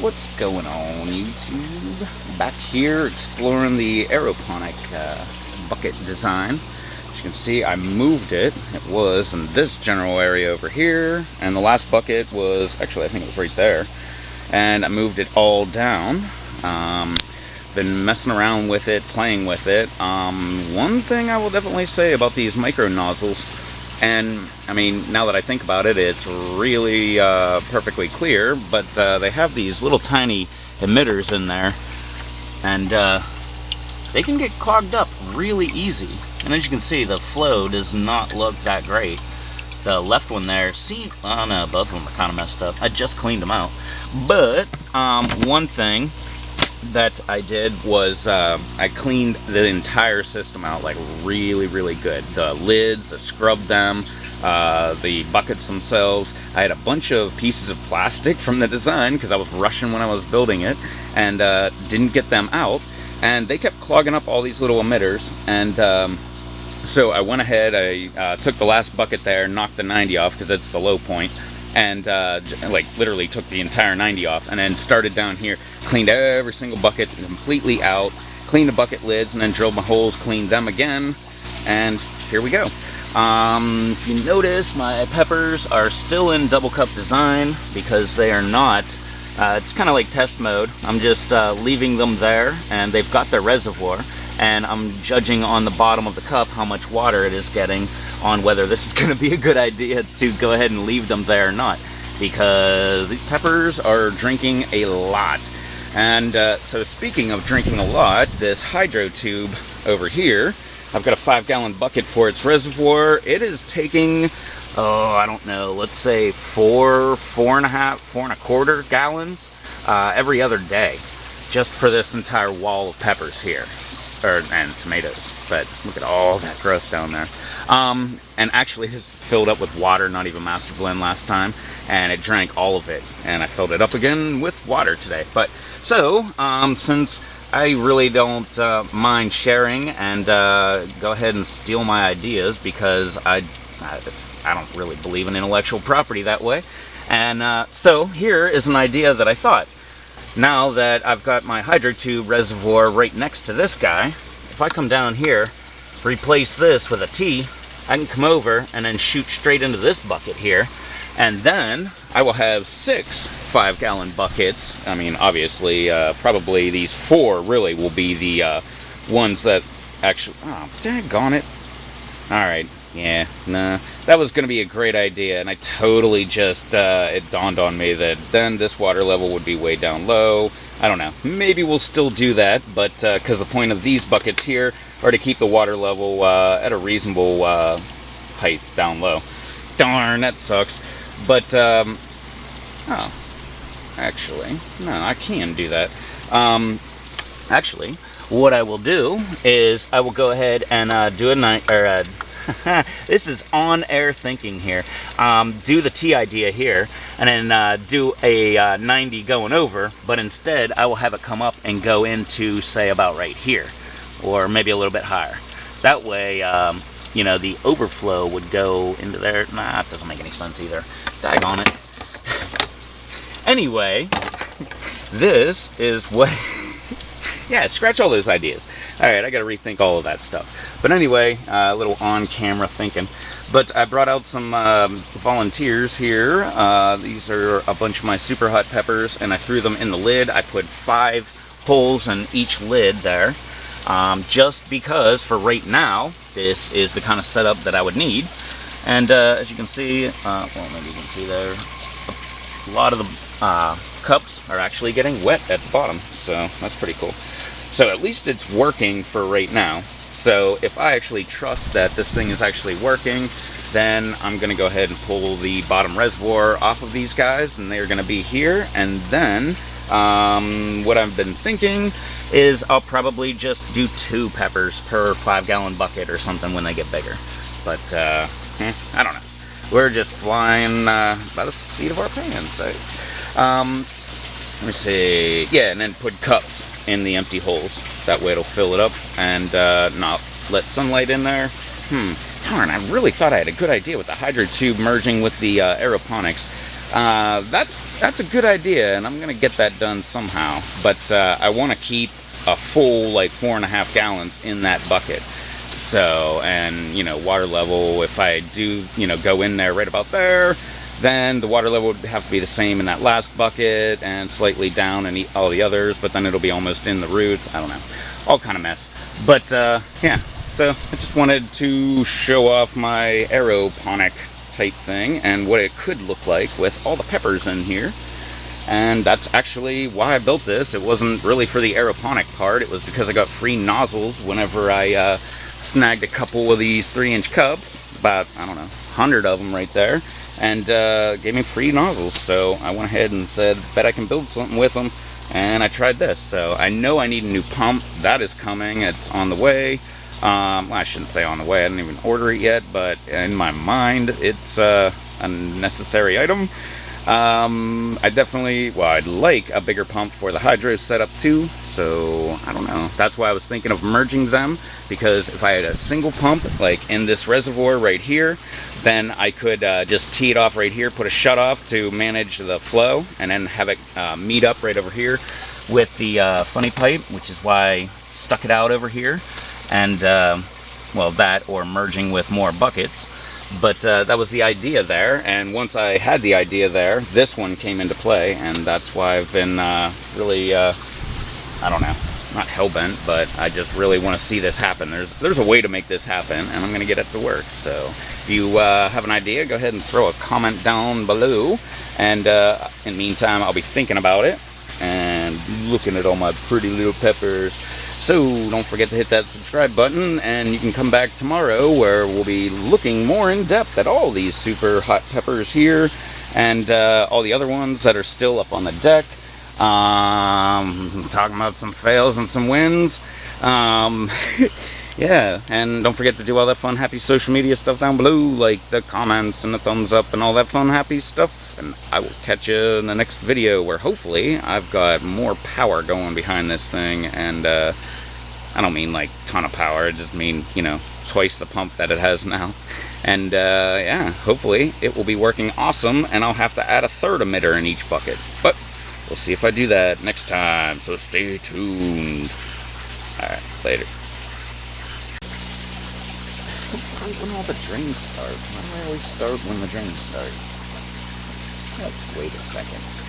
What's going on, YouTube? Back here exploring the Aeroponic bucket design. As you can see, I moved it. It was in this general area over here, and the last bucket was, actually I think it was right there, and I moved it all down. Been messing around with it, playing with it. One thing I will definitely say about these micro nozzles, and I mean, now that I think about it, it's really perfectly clear, but they have these little tiny emitters in there, and they can get clogged up really easy. And as you can see, the flow does not look that great. The left one there, oh no, both of them are kind of messed up. I just cleaned them out. But one thing that I did was I cleaned the entire system out, like really good. The lids, I scrubbed them, the buckets themselves. I had a bunch of pieces of plastic from the design because I was rushing when I was building it, and didn't get them out, and they kept clogging up all these little emitters. And so I went ahead, I took the last bucket there, knocked the 90 off because it's the low point, and like literally took the entire 90 off, and then started down here, cleaned every single bucket completely out, cleaned the bucket lids, and then drilled my holes, cleaned them again, and here we go. If you notice, my peppers are still in double cup design because they are not, it's kind of like test mode. I'm just leaving them there, and they've got their reservoir, and I'm judging on the bottom of the cup how much water it is getting on whether this is going to be a good idea to go ahead and leave them there or not, because these peppers are drinking a lot. And so speaking of drinking a lot, this hydro tube over here, I've got a 5-gallon bucket for its reservoir. It is taking, I don't know, let's say 4.25 gallons every other day, just for this entire wall of peppers here, and tomatoes. But look at all that growth down there. And actually this filled up with water, not even master blend last time, and it drank all of it. And I filled it up again with water today. But so, since I really don't mind sharing and go ahead and steal my ideas, because I don't really believe in intellectual property that way. And so here is an idea that I thought. Now that I've got my hydro tube reservoir right next to this guy, if I come down here, replace this with a T, I can come over and then shoot straight into this bucket here, and then I will have 6 5-gallon buckets. I mean, obviously, probably these 4 really will be the ones that actually, oh, daggone it. Alright, yeah, nah, that was going to be a great idea, and I totally just, it dawned on me that then this water level would be way down low. I don't know, maybe we'll still do that, but because the point of these buckets here are to keep the water level at a reasonable height down low. Darn, that sucks. But, oh, actually, no, I can do that. Actually, what I will do is I will go ahead and do a this is on-air thinking here. Do the T idea here, and then do a 90 going over, but instead I will have it come up and go into, say, about right here, or maybe a little bit higher. That way, you know, the overflow would go into there. Nah, it doesn't make any sense either. Daggone it. Anyway, this is what... yeah, scratch all those ideas. Alright, I gotta rethink all of that stuff. But anyway, a little on-camera thinking. But I brought out some volunteers here. These are a bunch of my super hot peppers, and I threw them in the lid. I put 5 holes in each lid there. Just because, for right now, this is the kind of setup that I would need. And as you can see, well, maybe you can see there, a lot of the cups are actually getting wet at the bottom, so that's pretty cool. So at least it's working for right now. So if I actually trust that this thing is actually working, then I'm going to go ahead and pull the bottom reservoir off of these guys, and they're going to be here. And then what I've been thinking is I'll probably just do 2 peppers per 5-gallon bucket or something when they get bigger. But I don't know. We're just flying by the seat of our pants. So, let me see. Yeah, and then put cups in the empty holes. That way it'll fill it up and not let sunlight in there. Darn, I really thought I had a good idea with the hydro tube merging with the aeroponics. That's a good idea, and I'm gonna get that done somehow. But I want to keep a full like 4.5 gallons in that bucket. So, and water level, if I do go in there right about there, then the water level would have to be the same in that last bucket and slightly down in all the others, but then it'll be almost in the roots. I don't know, all kind of mess. But yeah, so I just wanted to show off my aeroponic type thing and what it could look like with all the peppers in here. And that's actually why I built this. It wasn't really for the aeroponic part. It was because I got free nozzles whenever I snagged a couple of these 3-inch cups, about, I don't know, 100 of them right there, and gave me free nozzles. So I went ahead and said, bet I can build something with them, and I tried this. So I know I need a new pump. That is coming. It's on the way. Well, I shouldn't say on the way. I didn't even order it yet, but in my mind, it's a necessary item. I definitely, well, I'd like a bigger pump for the hydro setup too, so I don't know. That's why I was thinking of merging them, because if I had a single pump, like in this reservoir right here, then I could just tee it off right here, put a shut off to manage the flow, and then have it meet up right over here with the funny pipe, which is why I stuck it out over here, and, well, that or merging with more buckets. But that was the idea there, and once I had the idea there, this one came into play, and that's why I've been really, I don't know, not hell-bent, but I just really want to see this happen. There's a way to make this happen, and I'm going to get it to work. So if you have an idea, go ahead and throw a comment down below, and in the meantime, I'll be thinking about it and looking at all my pretty little peppers. So don't forget to hit that subscribe button, and you can come back tomorrow where we'll be looking more in depth at all these super hot peppers here and all the other ones that are still up on the deck. Talking about some fails and some wins. Yeah, and don't forget to do all that fun, happy social media stuff down below, like the comments and the thumbs up and all that fun, happy stuff. And I will catch you in the next video where hopefully I've got more power going behind this thing. And I don't mean like ton of power, I just mean, twice the pump that it has now. And yeah, hopefully it will be working awesome, and I'll have to add a third emitter in each bucket. But we'll see if I do that next time, so stay tuned. Alright, later. When all the drains start? Why do I always start when the drains start? Let's wait a second.